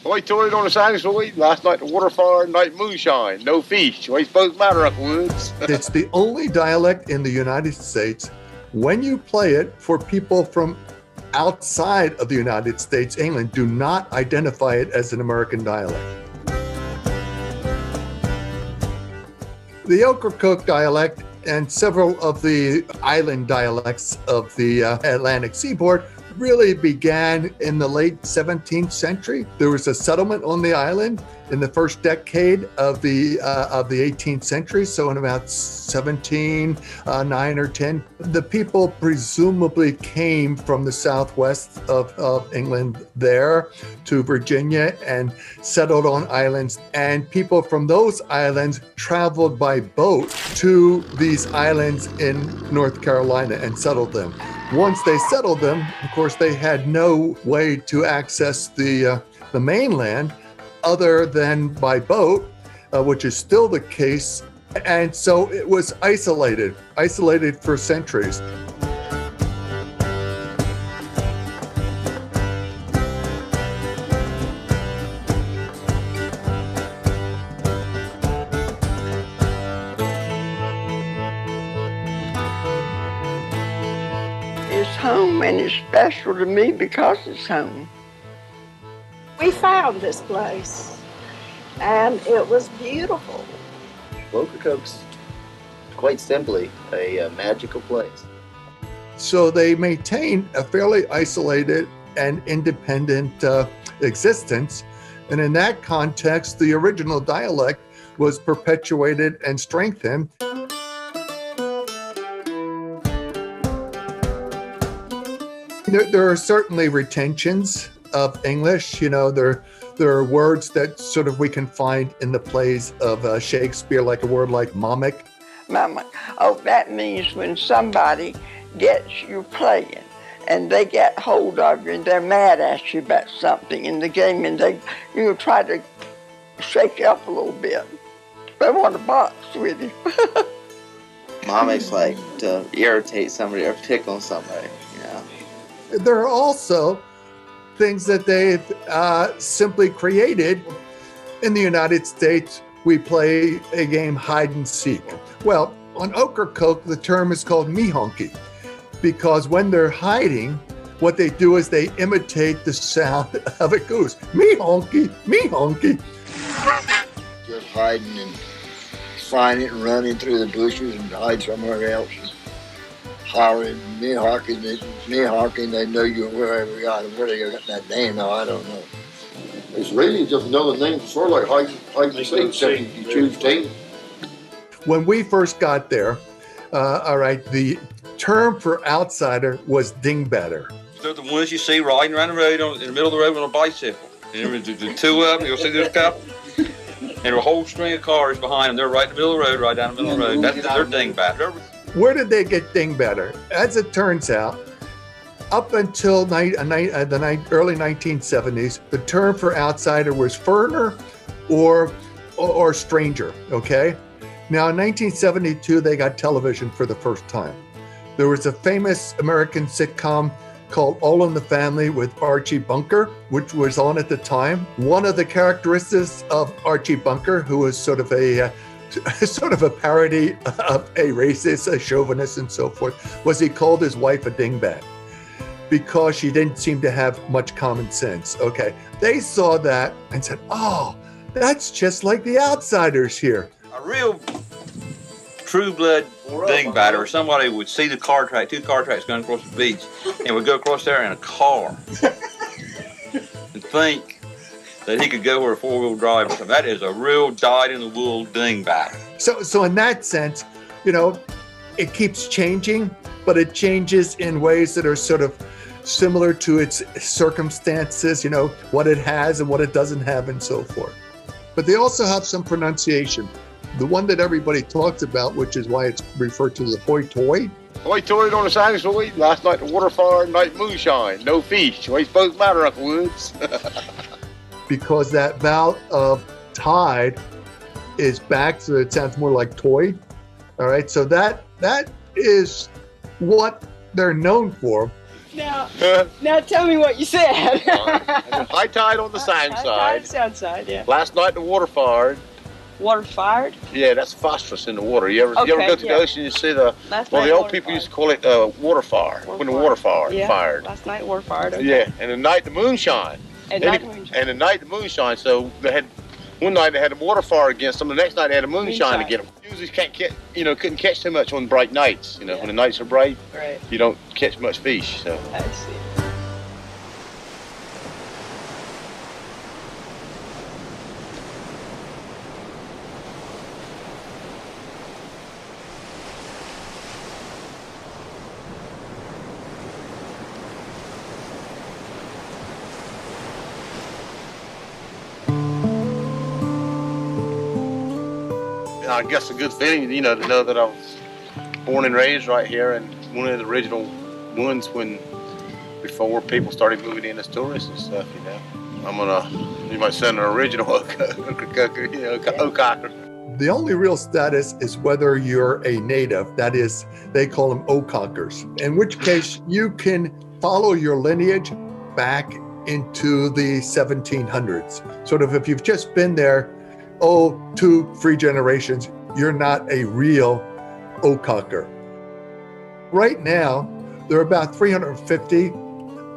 Boy, toilet on the side of the street. Last night the water fire, night moonshine. No fish. What's supposed to matter, Uncle Woods? It's the only dialect in the United States. When you play it for people from outside of the United States, England do not identify it as an American dialect. The Ocracoke dialect and several of the island dialects of the Atlantic seaboard really began in the late 17th century. There was a settlement on the island in the first decade of the 18th century, so in about 1709 or 10. The people presumably came from the southwest of England there to Virginia and settled on islands, and people from those islands traveled by boat to these islands in North Carolina and settled them. Once they settled them, of course, they had no way to access the mainland other than by boat, which is still the case. And so it was isolated for centuries. It's home, and it's special to me because it's home. We found this place, and it was beautiful. Ocracoke's quite simply a magical place. So they maintained a fairly isolated and independent existence. And in that context, the original dialect was perpetuated and strengthened. There are certainly retentions of English. You know, there are words that sort of we can find in the plays of Shakespeare, like a word like mamic. Mama, oh, that means when somebody gets you playing and they get hold of you and they're mad at you about something in the game, and they, try to shake you up a little bit. They want to box with you. Mamic's like to irritate somebody or tickle somebody, There are also things that they've simply created. In the United States, we play a game hide and seek. Well, on Ocracoke, the term is called me-honky, because when they're hiding, what they do is they imitate the sound of a goose. Me-honky, me-honky. Just hiding and finding it and running through the bushes and hide somewhere else. Hollering, me-honking, they know you wherever you are. Where they got that name now, I don't know. It's really just another name for sort of like hide and seek, except you choose team. When we first got there, the term for outsider was dingbatter. They're the ones you see riding around the road in the middle of the road on a bicycle. And the two of them, you'll see there's a couple. And a whole string of cars behind them. They're right in the middle of the road, right down the middle of the road. They're dingbatter. Where did they get dingbatter? As it turns out, up until the early 1970s, the term for outsider was foreigner or stranger, okay? Now, in 1972, they got television for the first time. There was a famous American sitcom called All in the Family with Archie Bunker, which was on at the time. One of the characteristics of Archie Bunker, who was sort of a parody of a racist, a chauvinist, and so forth, was he called his wife a dingbat because she didn't seem to have much common sense. Okay, they saw that and said, "Oh, that's just like the outsiders here." A real true blood dingbatter, or somebody would see the car track, two car tracks going across the beach, and would go across there in a car and think that he could go where a four-wheel drive. So that is a real dyed-in-the-wool dingbatter. So in that sense, it keeps changing, but it changes in ways that are sort of similar to its circumstances, what it has and what it doesn't have and so forth. But they also have some pronunciation. The one that everybody talks about, which is why it's referred to as hoy-toy. Hoy-toy on the side of the street. Last night the water fire, night moonshine. No fish. What's supposed to matter, Uncle Woods? Because that vowel of tide is back, so it sounds more like toy. All right, so that is what they're known for. Now tell me what you said. High tide on the sound side. South side, yeah. Last night the water fired. Water fired? Yeah, that's phosphorus in the water. You ever go to the ocean, you see the old people used to call it water fire, when the water fired. Last night water fired, okay. Yeah, and the night the moonshine. And the night the moonshine, so they had, one night they had a water fire against them, the next night they had a moonshine to get them. Usually couldn't catch too much on bright nights, when the nights are bright, you don't catch much fish, so. I see. I guess a good feeling, to know that I was born and raised right here, and one of the original ones before people started moving in as tourists and stuff, you might send an original Oakocker. The only real status is whether you're a native, that is, they call them Oakockers, in which case you can follow your lineage back into the 1700s. Sort of if you've just been there, 2-3 generations, you're not a real Oakocker. Right now, there are about 350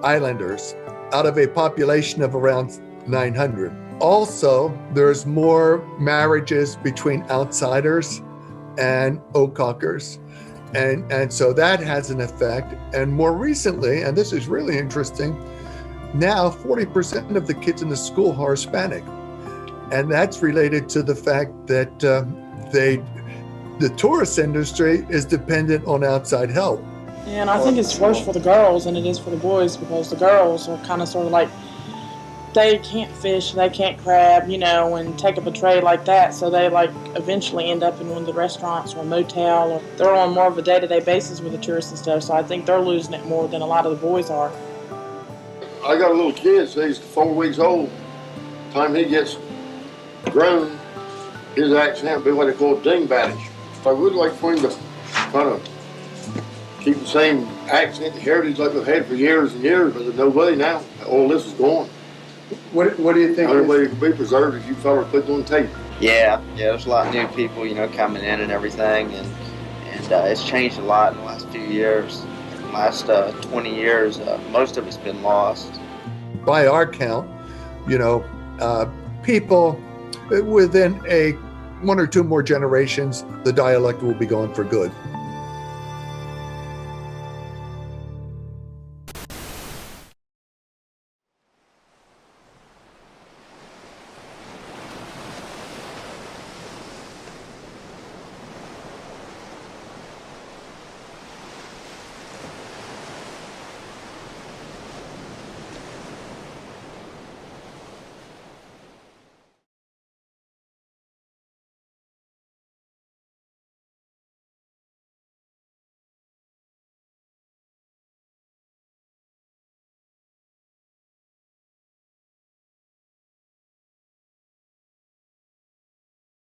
islanders out of a population of around 900. Also, there's more marriages between outsiders and Oakockers. And so that has an effect. And more recently, and this is really interesting, now 40% of the kids in the school are Hispanic. And that's related to the fact that the tourist industry is dependent on outside help. Yeah, and I think it's worse for the girls than it is for the boys, because the girls are kind of sort of like, they can't fish, they can't crab, and take up a trade like that. So they eventually end up in one of the restaurants or a motel, or they're on more of a day-to-day basis with the tourists and stuff. So I think they're losing it more than a lot of the boys are. I got a little kid, so he's 4 weeks old. Time he gets grown, his accent will be what they call dingbatish. I would like for him to kind of keep the same accent and heritage like we've had for years and years, but there's no way now. All this is gone. What do you think? The only way it could be preserved if you fellas put it on tape. Yeah, there's a lot of new people, coming in and everything, and it's changed a lot in the last few years. In the last 20 years, most of it's been lost. By our count, people within 1 or 2 more generations, the dialect will be gone for good.